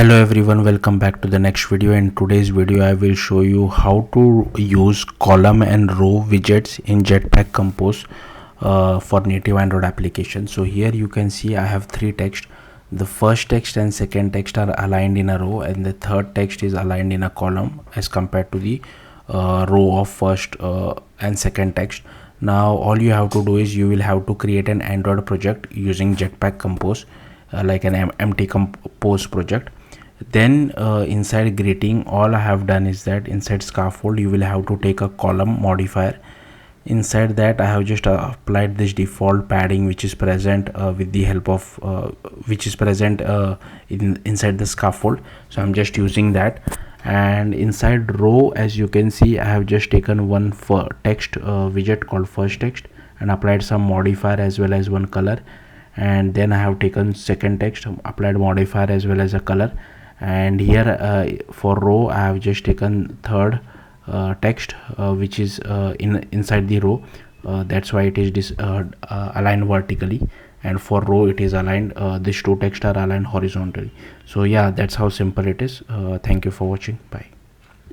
Hello everyone, welcome back to the next video. In today's video I will show you how to use column and row widgets in Jetpack Compose for native Android application. So here you can see I have three text. The first text and second text are aligned in a row, and the third text is aligned in a column as compared to the row of first and second text. Now all you have to do is you will have to create an Android project using Jetpack Compose, like an empty compose project. Then inside greeting, all I have done is that inside scaffold you will have to take a column modifier. Inside that I have just applied this default padding which is present with the help of which is present inside the scaffold. So I'm just using that. And inside row, as you can see, I have just taken one for text widget called first text and applied some modifier as well as one color. And then I have taken second text, applied modifier as well as a color. And here for row I have just taken third text which is inside the row. That's why it is aligned vertically, and for row it is aligned, these two text are aligned horizontally. So yeah, that's how simple it is. Thank you for watching. Bye.